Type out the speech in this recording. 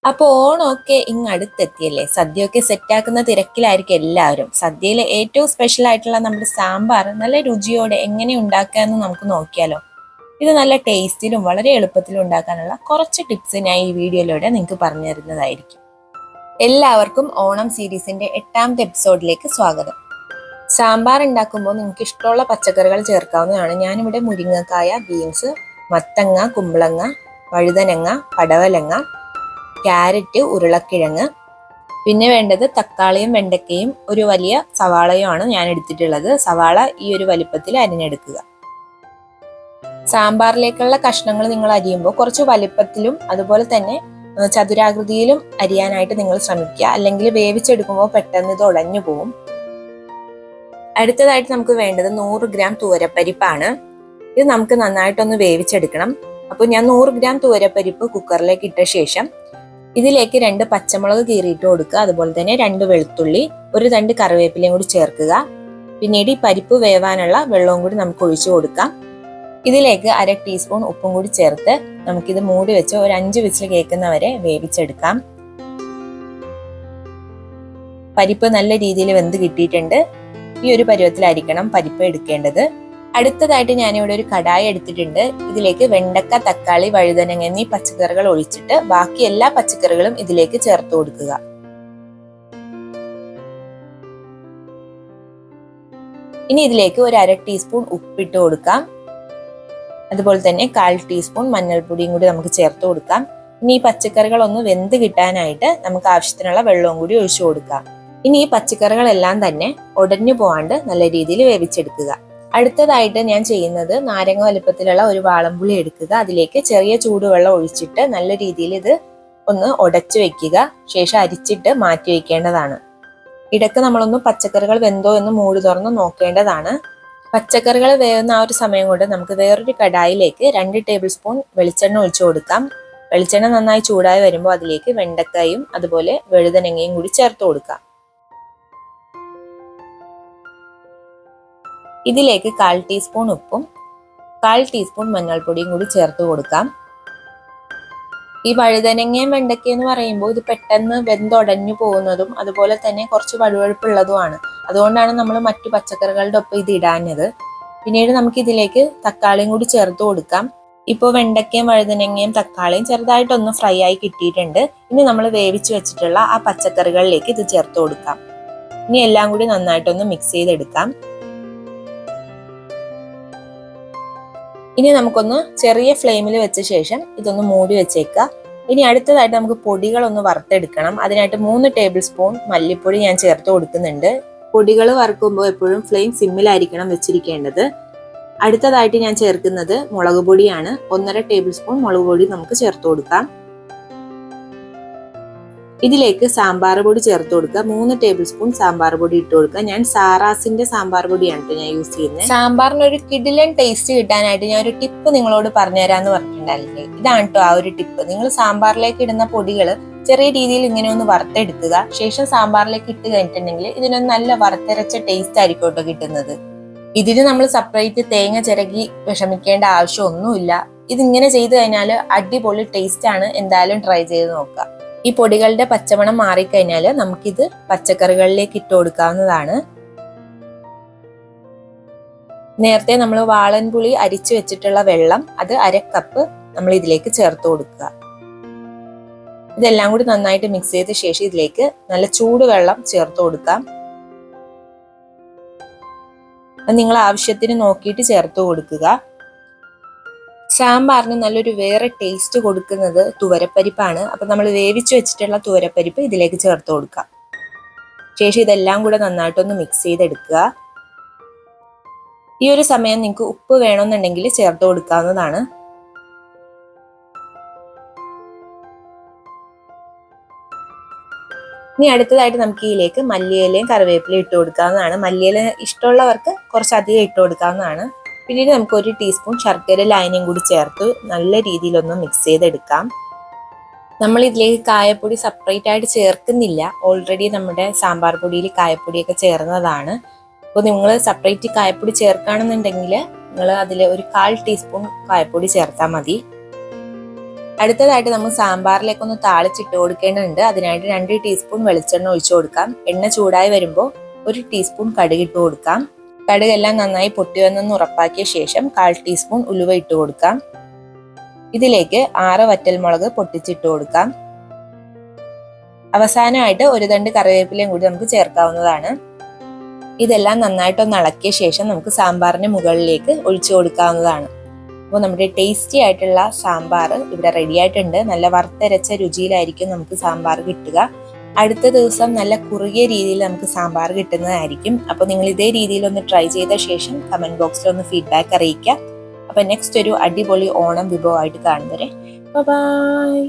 അപ്പൊ ഓണമൊക്കെ അടുത്തെത്തിയല്ലേ, സദ്യയൊക്കെ സെറ്റാക്കുന്ന തിരക്കിലായിരിക്കും എല്ലാവരും. സദ്യയിലെ ഏറ്റവും സ്പെഷ്യൽ ആയിട്ടുള്ള നമ്മുടെ സാമ്പാർ നല്ല രുചിയോടെ എങ്ങനെ ഉണ്ടാക്കാമെന്ന് നമുക്ക് നോക്കിയാലോ. ഇത് നല്ല ടേസ്റ്റിലും വളരെ എളുപ്പത്തിലും ഉണ്ടാക്കാനുള്ള കുറച്ച് ടിപ്സ് ഞാൻ ഈ വീഡിയോയിലൂടെ നിങ്ങൾക്ക് പറഞ്ഞു തരുന്നതായിരിക്കും. എല്ലാവർക്കും ഓണം സീരീസിന്റെ 8ാമത്തെ എപ്പിസോഡിലേക്ക് സ്വാഗതം. സാമ്പാർ ഉണ്ടാക്കുമ്പോൾ നിങ്ങൾക്ക് ഇഷ്ടമുള്ള പച്ചക്കറികൾ ചേർക്കാവുന്നതാണ്. ഞാനിവിടെ മുരിങ്ങക്കായ, ബീൻസ്, മത്തങ്ങ, കുമ്പളങ്ങ, വഴുതനങ്ങ, പടവലങ്ങ, ക്യാരറ്റ്, ഉരുളക്കിഴങ്ങ്, പിന്നെ വേണ്ടത് തക്കാളിയും വെണ്ടക്കയും ഒരു വലിയ സവാളയുമാണ് ഞാൻ എടുത്തിട്ടുള്ളത്. സവാള ഈ ഒരു വലിപ്പത്തിൽ അരിഞ്ഞെടുക്കുക. സാമ്പാറിലേക്കുള്ള കഷ്ണങ്ങൾ നിങ്ങൾ അരിയുമ്പോൾ കുറച്ച് വലിപ്പത്തിലും അതുപോലെ തന്നെ ചതുരാകൃതിയിലും അരിയാനായിട്ട് നിങ്ങൾ ശ്രമിക്കുക, അല്ലെങ്കിൽ വേവിച്ചെടുക്കുമ്പോൾ പെട്ടെന്ന് ഇത് ഉടഞ്ഞു പോകും. അടുത്തതായിട്ട് നമുക്ക് വേണ്ടത് 100 ഗ്രാം തൂവരപ്പരിപ്പാണ്. ഇത് നമുക്ക് നന്നായിട്ടൊന്ന് വേവിച്ചെടുക്കണം. അപ്പോൾ ഞാൻ 100 ഗ്രാം തൂവരപ്പരിപ്പ് കുക്കറിലേക്ക് ഇട്ട ശേഷം ഇതിലേക്ക് 2 പച്ചമുളക് കീറിയിട്ട് കൊടുക്കുക. അതുപോലെ തന്നെ 2 വെളുത്തുള്ളി, ഒരു 2 കറിവേപ്പിലയും കൂടി ചേർക്കുക. പിന്നീട് ഈ പരിപ്പ് വേവാനുള്ള വെള്ളവും കൂടി നമുക്ക് ഒഴിച്ചു കൊടുക്കാം. ഇതിലേക്ക് 1/2 ടീസ്പൂൺ ഉപ്പും കൂടി ചേർത്ത് നമുക്കിത് മൂടി വെച്ച് ഒരു 5 വിസിൽ കേൾക്കുന്നവരെ വേവിച്ചെടുക്കാം. പരിപ്പ് നല്ല രീതിയിൽ വെന്ത് കിട്ടിയിട്ടുണ്ട്. ഈ ഒരു പരുവത്തിലായിരിക്കണം പരിപ്പ് എടുക്കേണ്ടത്. അടുത്തതായിട്ട് ഞാനിവിടെ ഒരു കടായി എടുത്തിട്ടുണ്ട്. ഇതിലേക്ക് വെണ്ടക്ക, തക്കാളി, വഴുതനങ്ങ എന്നീ പച്ചക്കറികൾ ഒഴിച്ചിട്ട് ബാക്കി എല്ലാ പച്ചക്കറികളും ഇതിലേക്ക് ചേർത്ത് കൊടുക്കുക. ഇനി ഇതിലേക്ക് ഒരു 1/2 ടീസ്പൂൺ ഉപ്പിട്ട് കൊടുക്കാം. അതുപോലെ തന്നെ 1/4 ടീസ്പൂൺ മഞ്ഞൾപ്പൊടിയും കൂടി നമുക്ക് ചേർത്ത് കൊടുക്കാം. ഇനി ഈ പച്ചക്കറികൾ ഒന്ന് വെന്ത് കിട്ടാനായിട്ട് നമുക്ക് ആവശ്യത്തിനുള്ള വെള്ളവും കൂടി ഒഴിച്ചു കൊടുക്കാം. ഇനി ഈ പച്ചക്കറികളെല്ലാം തന്നെ ഉടഞ്ഞു പോവാണ്ട് നല്ല രീതിയിൽ വേവിച്ചെടുക്കുക. അടുത്തതായിട്ട് ഞാൻ ചെയ്യുന്നത് നാരങ്ങ വലുപ്പത്തിലുള്ള ഒരു വാളംപുളി എടുക്കുക. അതിലേക്ക് ചെറിയ ചൂടുവെള്ളം ഒഴിച്ചിട്ട് നല്ല രീതിയിൽ ഇത് ഒന്ന് ഉടച്ചു വെക്കുക. ശേഷം അരിച്ചിട്ട് മാറ്റി വെക്കേണ്ടതാണ്. ഇടയ്ക്ക് നമ്മളൊന്ന് പച്ചക്കറികൾ വെന്തോ എന്ന് മൂടി തുറന്ന് നോക്കേണ്ടതാണ്. പച്ചക്കറികൾ വേവുന്ന ആ ഒരു സമയം കൊണ്ട് നമുക്ക് വേറൊരു കടായിലേക്ക് 2 ടേബിൾ സ്പൂൺ വെളിച്ചെണ്ണ ഒഴിച്ചു കൊടുക്കാം. വെളിച്ചെണ്ണ നന്നായി ചൂടായി വരുമ്പോൾ അതിലേക്ക് വെണ്ടക്കായും അതുപോലെ വഴുതനങ്ങയും കൂടി ചേർത്ത് കൊടുക്കാം. ഇതിലേക്ക് 1/4 ടീസ്പൂൺ ഉപ്പും 1/4 ടീസ്പൂൺ മഞ്ഞൾപ്പൊടിയും കൂടി ചേർത്ത് കൊടുക്കാം. ഈ വഴുതനങ്ങയും വെണ്ടയ്ക്ക എന്ന് പറയുമ്പോൾ ഇത് പെട്ടെന്ന് വെന്തുടഞ്ഞു പോകുന്നതും അതുപോലെ തന്നെ കുറച്ച് വഴുവഴുപ്പുള്ളതുമാണ്. അതുകൊണ്ടാണ് നമ്മൾ മറ്റു പച്ചക്കറികളുടെ ഒപ്പം ഇത് ഇടാഞ്ഞത്. പിന്നീട് നമുക്ക് ഇതിലേക്ക് തക്കാളിയും കൂടി ചേർത്ത് കൊടുക്കാം. ഇപ്പോൾ വെണ്ടയ്ക്കയും വഴുതനങ്ങയും തക്കാളിയും ചെറുതായിട്ടൊന്ന് ഫ്രൈ ആയി കിട്ടിയിട്ടുണ്ട്. ഇനി നമ്മൾ വേവിച്ച് വെച്ചിട്ടുള്ള ആ പച്ചക്കറികളിലേക്ക് ഇത് ചേർത്ത് കൊടുക്കാം. ഇനി എല്ലാം കൂടി നന്നായിട്ടൊന്ന് മിക്സ് ചെയ്തെടുക്കാം. ഇനി നമുക്കൊന്ന് ചെറിയ ഫ്ലെയിമിൽ വെച്ച ശേഷം ഇതൊന്ന് മൂടി വെച്ചേക്കുക. ഇനി അടുത്തതായിട്ട് നമുക്ക് പൊടികളൊന്ന് വറുത്തെടുക്കണം. അതിനായിട്ട് 3 ടേബിൾ സ്പൂൺ മല്ലിപ്പൊടി ഞാൻ ചേർത്ത് കൊടുക്കുന്നുണ്ട്. പൊടികൾ വറുക്കുമ്പോൾ എപ്പോഴും ഫ്ലെയിം സിമ്മിലായിരിക്കണം വെച്ചിരിക്കേണ്ടത്. അടുത്തതായിട്ട് ഞാൻ ചേർക്കുന്നത് മുളക് പൊടിയാണ്. 1.5 ടേബിൾ സ്പൂൺ മുളക് പൊടി നമുക്ക് ചേർത്ത് കൊടുക്കാം. ഇതിലേക്ക് സാമ്പാർ പൊടി ചേർത്ത് കൊടുക്കുക. 3 ടേബിൾ സ്പൂൺ സാമ്പാർ പൊടി ഇട്ട് കൊടുക്കുക. ഞാൻ സാറാസിന്റെ സാമ്പാർ പൊടിയാണ് ഞാൻ യൂസ് ചെയ്യുന്നത്. സാമ്പാറിന് ഒരു കിടിലൻ ടേസ്റ്റ് കിട്ടാനായിട്ട് ഞാൻ ഒരു ടിപ്പ് നിങ്ങളോട് പറഞ്ഞുതരാന്ന് പറഞ്ഞിട്ടുണ്ടായില്ലേ, ഇതാണ് കേട്ടോ ആ ഒരു ടിപ്പ്. നിങ്ങൾ സാമ്പാറിലേക്ക് ഇടുന്ന പൊടികൾ ചെറിയ രീതിയിൽ ഇങ്ങനെ ഒന്ന് വറുത്തെടുക്കുക. ശേഷം സാമ്പാറിലേക്ക് ഇട്ട് കഴിഞ്ഞിട്ടുണ്ടെങ്കിൽ ഇതിനൊന്ന് നല്ല വറുത്തരച്ച ടേസ്റ്റ് ആയിരിക്കും കേട്ടോ കിട്ടുന്നത്. ഇതിന് നമ്മൾ സെപ്പറേറ്റ് തേങ്ങ ചിരകി വിഷമിക്കേണ്ട ആവശ്യമൊന്നുമില്ല. ഇതിങ്ങനെ ചെയ്ത് കഴിഞ്ഞാൽ അടിപൊളി ടേസ്റ്റ് ആണ്. എന്തായാലും ട്രൈ ചെയ്ത് നോക്കുക. ഈ പൊടികളുടെ പച്ചമണം മാറിക്കഴിഞ്ഞാൽ നമുക്കിത് പച്ചക്കറികളിലേക്ക് ഇട്ട് കൊടുക്കാവുന്നതാണ്. നേരത്തെ നമ്മൾ വാളൻപുളി അരിച്ചു വെച്ചിട്ടുള്ള വെള്ളം അത് 1/2 കപ്പ് നമ്മൾ ഇതിലേക്ക് ചേർത്ത് കൊടുക്കുക. ഇതെല്ലാം കൂടി നന്നായിട്ട് മിക്സ് ചെയ്ത ശേഷം ഇതിലേക്ക് നല്ല ചൂടുവെള്ളം ചേർത്ത് കൊടുക്കാം. അത് നിങ്ങൾ ആവശ്യത്തിന് നോക്കിയിട്ട് ചേർത്ത് കൊടുക്കുക. സാമ്പാറിന് നല്ലൊരു വേറെ ടേസ്റ്റ് കൊടുക്കുന്നത് തുവരപ്പരിപ്പാണ്. അപ്പൊ നമ്മൾ വേവിച്ചു വെച്ചിട്ടുള്ള തുവരപ്പരിപ്പ് ഇതിലേക്ക് ചേർത്ത് കൊടുക്കാം. ശേഷം ഇതെല്ലാം കൂടെ നന്നായിട്ടൊന്ന് മിക്സ് ചെയ്തെടുക്കുക. ഈ ഒരു സമയം നിങ്ങൾക്ക് ഉപ്പ് വേണമെന്നുണ്ടെങ്കിൽ ചേർത്ത് കൊടുക്കാവുന്നതാണ്. ഇനി അടുത്തതായിട്ട് നമുക്ക് ഇതിലേക്ക് മല്ലിയിലയും കറിവേപ്പിലയും ഇട്ട് കൊടുക്കാവുന്നതാണ്. മല്ലിയില ഇഷ്ടമുള്ളവർക്ക് കുറച്ചധികം ഇട്ട് കൊടുക്കാവുന്നതാണ്. പിന്നീട് നമുക്ക് 1 ടീസ്പൂൺ ശർക്കര ലായനിയും കൂടി ചേർത്ത് നല്ല രീതിയിലൊന്ന് മിക്സ് ചെയ്തെടുക്കാം. നമ്മൾ ഇതിലേക്ക് കായപ്പൊടി സെപ്പറേറ്റ് ആയിട്ട് ചേർക്കുന്നില്ല. ഓൾറെഡി നമ്മുടെ സാമ്പാർ പൊടിയിൽ കായപ്പൊടിയൊക്കെ ചേർന്നതാണ്. അപ്പോൾ നിങ്ങൾ സെപ്പറേറ്റ് കായപ്പൊടി ചേർക്കുകയാണെന്നുണ്ടെങ്കിൽ നിങ്ങൾ അതിൽ ഒരു 1/4 ടീസ്പൂൺ കായപ്പൊടി ചേർത്താൽ മതി. അടുത്തതായിട്ട് നമ്മൾ സാമ്പാറിലേക്ക് ഒന്ന് താളിച്ചിട്ട് കൊടുക്കേണ്ടതുണ്ട്. അതിനായിട്ട് 2 ടീസ്പൂൺ വെളിച്ചെണ്ണ ഒഴിച്ചു കൊടുക്കാം. എണ്ണ ചൂടായി വരുമ്പോൾ 1 ടീസ്പൂൺ കടുക് ഇട്ട് കൊടുക്കാം. കടുകെല്ലാം നന്നായി പൊട്ടി വന്നെന്ന് ഉറപ്പാക്കിയ ശേഷം 1/4 ടീസ്പൂൺ ഉലുവ ഇട്ട് കൊടുക്കാം. ഇതിലേക്ക് 6 വറ്റൽമുളക് പൊട്ടിച്ചിട്ട് കൊടുക്കാം. അവസാനമായിട്ട് 1 തണ്ട് കറിവേപ്പിലയും കൂടി നമുക്ക് ചേർക്കാവുന്നതാണ്. ഇതെല്ലാം നന്നായിട്ടൊന്ന് ഇളക്കിയ ശേഷം നമുക്ക് സാമ്പാറിന് മുകളിലേക്ക് ഒഴിച്ചു കൊടുക്കാവുന്നതാണ്. അപ്പോൾ നമ്മുടെ ടേസ്റ്റി ആയിട്ടുള്ള സാമ്പാർ ഇവിടെ റെഡി ആയിട്ടുണ്ട്. നല്ല വറുത്തരച്ച രുചിയിലായിരിക്കും നമുക്ക് സാമ്പാർ കിട്ടുക. അടുത്ത ദിവസം നല്ല കുറുകിയ രീതിയിൽ നമുക്ക് സാമ്പാർ കിട്ടുന്നതായിരിക്കും. അപ്പോൾ നിങ്ങൾ ഇതേ രീതിയിൽ ഒന്ന് ട്രൈ ചെയ്ത ശേഷം കമന്റ് ബോക്സിൽ ഒന്ന് ഫീഡ്ബാക്ക് അറിയിക്കുക. അപ്പോൾ നെക്സ്റ്റ് ഒരു അടിപൊളി ഓണം വിഭവമായിട്ട് കാണുന്നവരെ ബൈ.